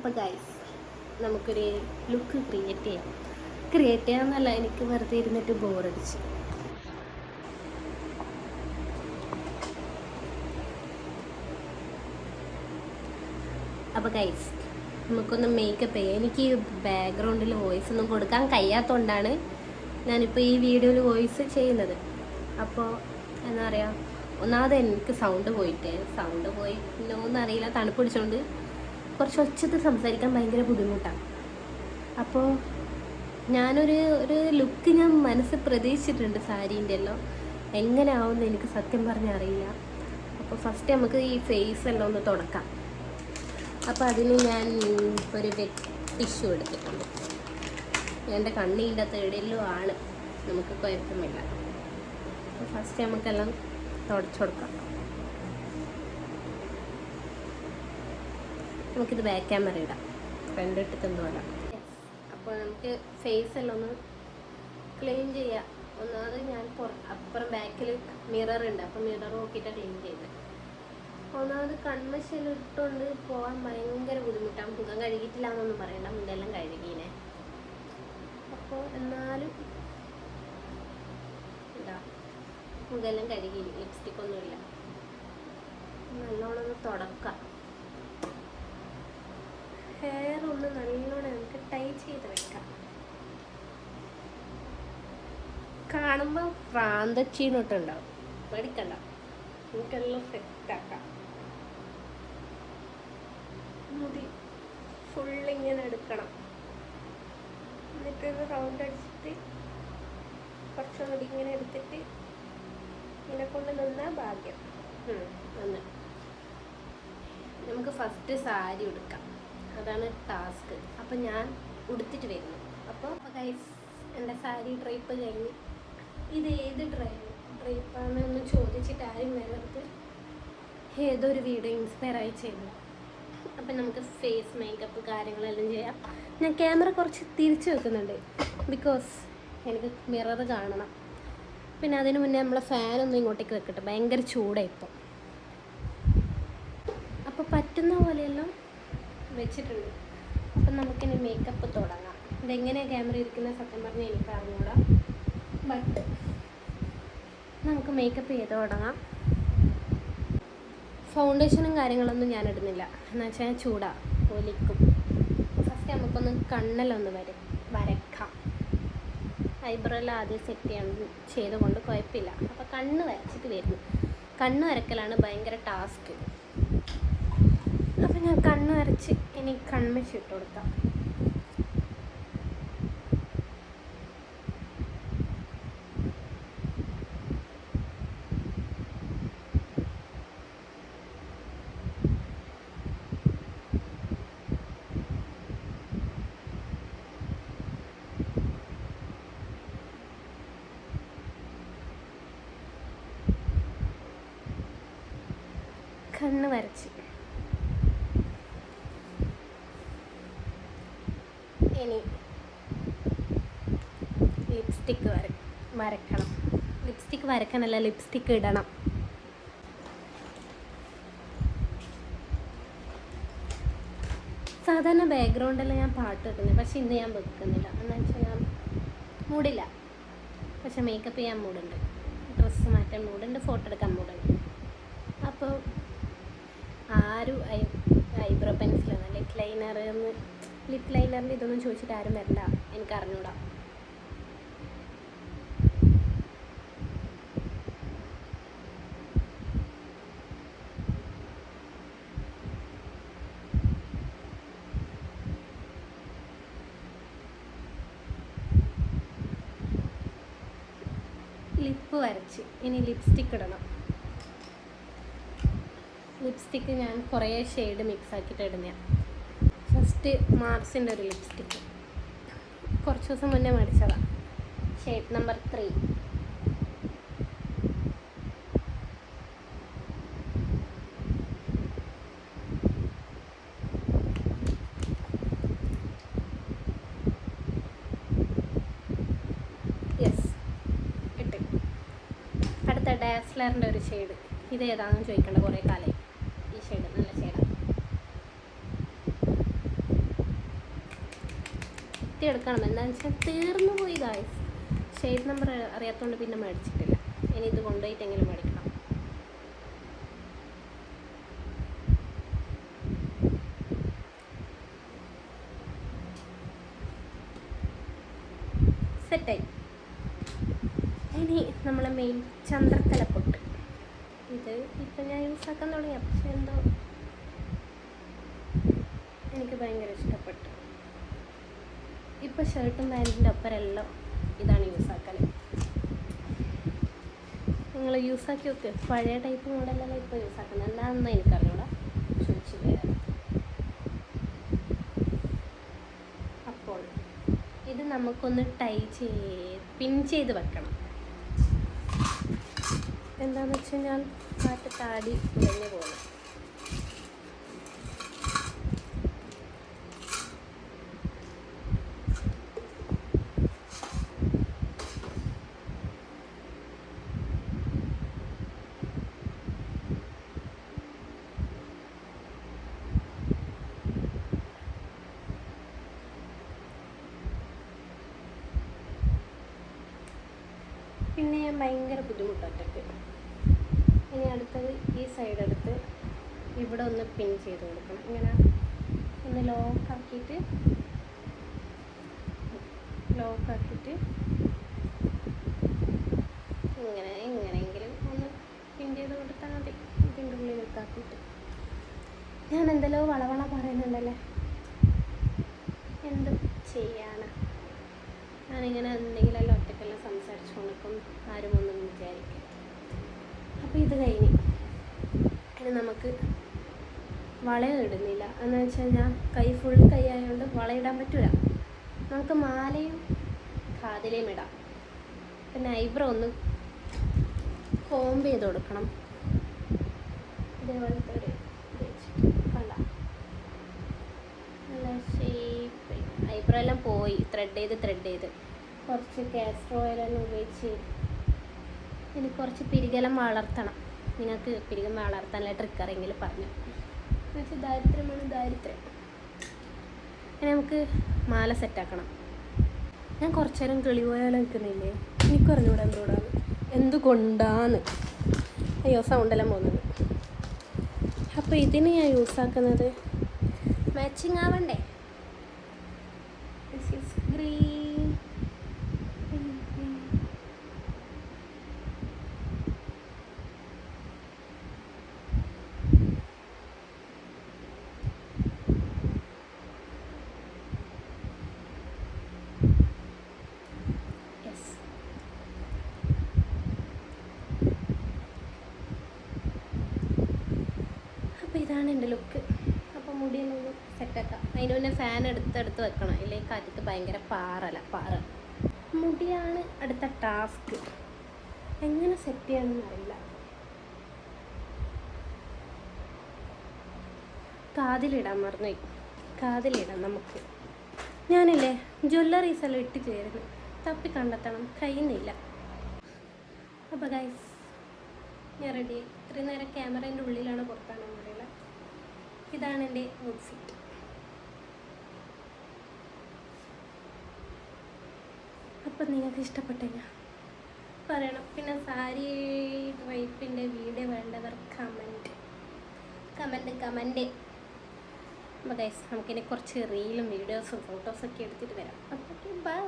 അപ്പോൾ ഗൈസ് നമുക്കൊരു look create ചെയ്യാമെന്നല്ല, എനിക്ക് വെറുതെ ഇരുന്നിട്ട് ബോറടിച്ച്. അപ്പോൾ ഗൈസ് നമുക്കൊന്ന് മേക്കപ്പ് ചെയ്യാം. എനിക്ക് ഈ ബാക്ക്ഗ്രൗണ്ടിൽ വോയിസ് ഒന്നും കൊടുക്കാൻ കഴിയാത്തതുകൊണ്ടാണ് ഞാനിപ്പോൾ ഈ വീഡിയോയിൽ വോയിസ് ചെയ്യുന്നത്. അപ്പോൾ എന്താ പറയുക, ഒന്നാമത് എനിക്ക് സൗണ്ട് പോയിട്ടോ എന്നറിയില്ല, തണുപ്പ് പിടിച്ചുകൊണ്ട് കുറച്ച് ഒച്ചത്തിൽ സംസാരിക്കാൻ ഭയങ്കര ബുദ്ധിമുട്ടാണ്. അപ്പോൾ ഞാനൊരു ലുക്ക് ഞാൻ മനസ്സിൽ പ്രതീക്ഷിച്ചിട്ടുണ്ട് സാരീൻ്റെ എല്ലാം. എങ്ങനെ ആവുമെന്ന് എനിക്ക് സത്യം പറഞ്ഞാൽ അറിയില്ല. അപ്പോൾ ഫസ്റ്റ് നമുക്ക് ഈ ഫേസ് എല്ലാം ഒന്ന് തുടക്കാം. അപ്പോൾ അതിന് ഞാൻ ഒരു ടിഷ്യൂ എടുത്തിട്ടുണ്ട്. എൻ്റെ കണ്ണിൻ്റെ തേടിലും ആണ്, നമുക്ക് കുഴപ്പമില്ല. അപ്പോൾ ഫസ്റ്റ് നമുക്കെല്ലാം തുടച്ചു കൊടുക്കാം. നമുക്കിത് ബാക്ക് ക്യാമറ ഇടാം, ഫ്രണ്ട് ഇട്ടിട്ട് എന്തുമല്ല. അപ്പോൾ നമുക്ക് ഫേസ് എല്ലാം ഒന്ന് ക്ലീൻ ചെയ്യാം. ഒന്നാമത് ഞാൻ അപ്പുറം ബാക്കിൽ മിറർ ഉണ്ട്, അപ്പോൾ മിറർ നോക്കിയിട്ടാണ് ക്ലീൻ ചെയ്യുന്നത്. ഒന്നാമത് കൺമശെല്ലാം ഇട്ടുകൊണ്ട് പോകാൻ ഭയങ്കര ബുദ്ധിമുട്ടാണ്. മുഖം കഴുകിയിട്ടില്ല എന്നൊന്നും പറയണ്ട, മുഖമെല്ലാം കഴുകീനെ. അപ്പോൾ എന്നാലും ഇതാ മുഖമെല്ലാം കഴുകി, ലിപ്സ്റ്റിക് ഒന്നുമില്ല. നല്ലോണം ഒന്ന് തുടക്കാം. ഹെയർ ഒന്ന് നല്ലോണം നമുക്ക് ടൈ ചെയ്ത് വെക്കാം. കാണുമ്പോൾ പ്രാന്തച്ചീനൊട്ടുണ്ടാവും, പേടിക്കണ്ട, നമുക്കെല്ലാം സെറ്റാക്കാം. മുടി ഫുള്ളിങ്ങനെ എടുക്കണം, എന്നിട്ടൊരു റൗണ്ട് അടിച്ചിട്ട് കുറച്ചുകൂടി ഇങ്ങനെ എടുത്തിട്ട് ഇതിനെ കൊണ്ട് നിന്നാൽ ഭാഗ്യം. ഒന്ന് നമുക്ക് ഫസ്റ്റ് സാരി ഉടുക്കാം, അതാണ് ടാസ്ക്. അപ്പം ഞാൻ ഉടുത്തിട്ട് വരുന്നു. അപ്പോൾ ഗൈസ് എൻ്റെ സാരി ഡ്രൈപ്പ് കഴിഞ്ഞ്, ഇത് ഏത് ഡ്രൈപ്പാണെന്ന് ചോദിച്ചിട്ട് ആരും വരരുത്, ഏതൊരു വീഡിയോ ഇൻസ്പയർ ആയി ചെയ്യുന്നു. അപ്പം നമുക്ക് ഫേസ് മേക്കപ്പ് കാര്യങ്ങളെല്ലാം ചെയ്യാം. ഞാൻ ക്യാമറ കുറച്ച് തിരിച്ച് വെക്കുന്നുണ്ട്, ബിക്കോസ് എനിക്ക് മിറർ കാണണം. പിന്നെ അതിന് മുന്നേ നമ്മളെ ഫാനൊന്നും ഇങ്ങോട്ടേക്ക് വെക്കട്ടെ, ഭയങ്കര ചൂടാണ് ഇപ്പോൾ. അപ്പോൾ പറ്റുന്ന പോലെയെല്ലാം വെച്ചിട്ടുണ്ട്. അപ്പം നമുക്കിനി മേക്കപ്പ് തുടങ്ങാം. ഇതെങ്ങനെയാണ് ക്യാമറ ഇരിക്കുന്ന സത്യം പറഞ്ഞാൽ എനിക്ക് അറിഞ്ഞൂടാ, ബട്ട് നമുക്ക് മേക്കപ്പ് ചെയ്ത് തുടങ്ങാം. ഫൗണ്ടേഷനും കാര്യങ്ങളൊന്നും ഞാൻ ഇടുന്നില്ല, എന്ന് വെച്ചാൽ ചൂടാ ഒലിക്കും. ഫസ്റ്റ് നമുക്കൊന്ന് കണ്ണെല്ലൊന്ന് വരക്കാം. ഐബ്രോ എല്ലാം ആദ്യം സെറ്റ് ചെയ്തുകൊണ്ട് കുഴപ്പമില്ല. അപ്പോൾ കണ്ണ് വരച്ചിട്ട് വരുന്നു. കണ്ണ് വരക്കലാണ് ഭയങ്കര ടാസ്ക്. അപ്പം ഞാൻ കണ്ണ് വരച്ച് ഇനി കൺമഷി ഇട്ട് കൊടുക്കാം. കണ്ണ് വരച്ച് ഇനി ലിപ്സ്റ്റിക്ക് വരക്കണം. ലിപ്സ്റ്റിക്ക് വരക്കാനല്ല, ലിപ്സ്റ്റിക്ക് ഇടണം. സാധാരണ ബാക്ക്ഗ്രൗണ്ടെല്ലാം ഞാൻ പാട്ട് വെക്കുന്നത്, പക്ഷെ ഇന്ന് ഞാൻ വെക്കുന്നില്ല. എന്ന് വെച്ചാൽ ഞാൻ മൂടില്ല. പക്ഷെ മേക്കപ്പ് ചെയ്യാൻ മൂടുണ്ട്, ഡ്രസ്സ് മാറ്റാൻ മൂടുണ്ട്, ഫോട്ടോ എടുക്കാൻ മൂടുണ്ട്. അപ്പോൾ ആരും ഐബ്രോ പെൻസിലാണ് ലിപ് ലൈനറിൻ്റെ ഇതൊന്നും ചോദിച്ചിട്ട് ആരും വരണ്ട, എനിക്ക് അറിഞ്ഞൂടാ. ലിപ്പ് വരച്ച് ഇനി ലിപ്സ്റ്റിക്ക് ഇടണം. ലിപ്സ്റ്റിക്ക് ഞാൻ കുറേ ഷെയ്ഡ് മിക്സ് ആക്കിയിട്ട് ഇടുന്നതാണ്. ഫസ്റ്റ് മാർസിൻ്റെ ഒരു ലിപ്സ്റ്റിക്ക് കുറച്ച് ദിവസം മുന്നേ മേടിച്ചതാണ്, ഷെയ്ഡ് നമ്പർ 3. യെസ്, ഇട്ട്. അടുത്ത ഡാസ്ലറിൻ്റെ ഒരു ഷെയ്ഡ്, ഇതേതാണെന്ന് ചോദിക്കേണ്ട കുറേ കാലമായി. ഈ ഷെയ്ഡ് നല്ല ഷെയ്ഡാണ്. എടുക്കണം. എന്താണെന്ന് വെച്ചാൽ തീർന്നു പോയി ഗായ്സ്. ഷെയ്ഡ് നമ്പർ അറിയാത്തതുകൊണ്ട് പിന്നെ മേടിച്ചിട്ടില്ല. ഇനി ഇത് കൊണ്ടുപോയിട്ടെങ്കിലും മേടിക്കണം. സെറ്റായി. ഇനി നമ്മളെ മെയിൻ ചന്ദ്രക്കല പൊട്ട്. ഇത് ഇപ്പം ഞാൻ യൂസാക്കാൻ തുടങ്ങിയ, പക്ഷെ എന്തോ എനിക്ക് ഭയങ്കര ഇഷ്ടപ്പെട്ടു. ഇപ്പം ഷർട്ടും പാൻറ്റിൻ്റെ ഒപ്പരെല്ലാം ഇതാണ് യൂസാക്കൽ. നിങ്ങൾ യൂസാക്കി നോക്ക്. പഴയ ടൈപ്പ് മോഡലെല്ലാം ഇപ്പോൾ യൂസാക്കുന്നത് എന്താണെന്ന് എനിക്കറിഞ്ഞൂടാ, ചോദിച്ചില്ല. അപ്പോൾ ഇത് നമുക്കൊന്ന് പിൻ ചെയ്ത് വെക്കണം. എന്താണെന്ന് വെച്ച് കഴിഞ്ഞാൽ കാറ്റ് താടി ഉടഞ്ഞു പോകുന്നു. പിന്നെ ഞാൻ ഭയങ്കര ബുദ്ധിമുട്ടൊക്കെ. ഇനി അടുത്തത് ഈ സൈഡ് എടുത്ത് ഇവിടെ ഒന്ന് പിൻ ചെയ്ത് കൊടുക്കണം. ഇങ്ങനെ ഒന്ന് ലോക്കാക്കിയിട്ട് എങ്ങനെയെങ്കിലും ഒന്ന് പിൻ ചെയ്ത് കൊടുത്താൽ മതി. ഇതിൻ്റെ ഉള്ളിൽ ഇട്ടാക്കിയിട്ട് ഞാൻ എന്തെല്ലോ വളവള പറയുന്നുണ്ടല്ലേ, എന്ത് ചെയ്യാനാ. ഞാനിങ്ങനെ എന്തെങ്കിലുമല്ലോ ഒറ്റക്കെല്ലാം സംസാരിച്ചു കൊണ്ടിരിക്കും, ആരും ഒന്നും വിചാരിക്കും. അപ്പോൾ ഇത് കഴിഞ്ഞ് ഇനി നമുക്ക് വളയം ഇടുന്നില്ല. എന്ന് വെച്ച് കഴിഞ്ഞാൽ ഫുൾ കൈ ആയതുകൊണ്ട് വളയിടാൻ പറ്റില്ല. നമുക്ക് മാലയും കാതിലയും ഇടാം. പിന്നെ ഐബ്രോ ഒന്ന് കോംബ് ചെയ്ത് കൊടുക്കണം. ഇതേപോലത്തെ ഒരു കണ്ട നല്ല ഷേപ്പ്. ഐബ്രോ എല്ലാം പോയി ത്രെഡ് ചെയ്ത് കുറച്ച് കാസ്റ്റർ ഓയിലെല്ലാം ഉപയോഗിച്ച് ഇനി കുറച്ച് പിരികെല്ലാം വളർത്തണം. നിങ്ങൾക്ക് പിരികം വളർത്താനുള്ള ട്രിക്ക് അറിയെങ്കിലും പറഞ്ഞു. എന്നുവെച്ചാൽ ദാരിദ്ര്യം. ഇനി നമുക്ക് മാല സെറ്റാക്കണം. ഞാൻ കുറച്ചു നേരം കിളി പോയാലും നിൽക്കുന്നില്ലേ, എനിക്കറിഞ്ഞൂടെ എന്തുകൊണ്ടാന്ന്. അയ്യോ, സൗണ്ടെല്ലാം പോകുന്നത്. അപ്പോൾ ഇതിന് ഞാൻ യൂസാക്കുന്നത് മാച്ചിങ് ആവണ്ടേ. This is green. അപ്പോൾ ഇതാണ് എൻ്റെ ലുക്ക്. അപ്പോൾ മുടിയൊന്നും സെറ്റാക്കാം. അതിന് മുന്നേ ഫാൻ എടുത്ത് വെക്കണം, ഇല്ലെങ്കിൽ കാറ്റത്ത് ഭയങ്കര പാറ. മുടിയാണ് അടുത്ത ടാസ്ക്. എങ്ങനെ സെറ്റ് ചെയ്യണമെന്ന് അറിയില്ല. കാതിലിടാൻ മറന്നുപോയി. കാതിലിടാം നമുക്ക്. ഞാനില്ലേ ജ്വല്ലറീസ് എല്ലാം ഇട്ട് ചേരുന്നു, തപ്പി കണ്ടെത്തണം, കഴിയുന്നില്ല. അപ്പോൾ ഗൈസ് ഞാൻ റെഡി. ഇത്രയും നേരം ക്യാമറേൻ്റെ ഉള്ളിലാണ്, പുറത്താണ് അറിയില്ല. ഇതാണ് എൻ്റെ ഔട്ട്ഫിറ്റ്. അപ്പം നിങ്ങൾക്ക് ഇഷ്ടപ്പെട്ടെങ്കിൽ പറയണം. പിന്നെ സാരി ഡ്രൈപ്പിൻ്റെ വീഡിയോ വേണ്ടവർ കമൻറ്റ്. അപ്പോൾ ഗൈസ് നമുക്കിനി കുറച്ച് റീലും വീഡിയോസും ഫോട്ടോസൊക്കെ എടുത്തിട്ട് വരാം. അപ്പോൾ ബൈ.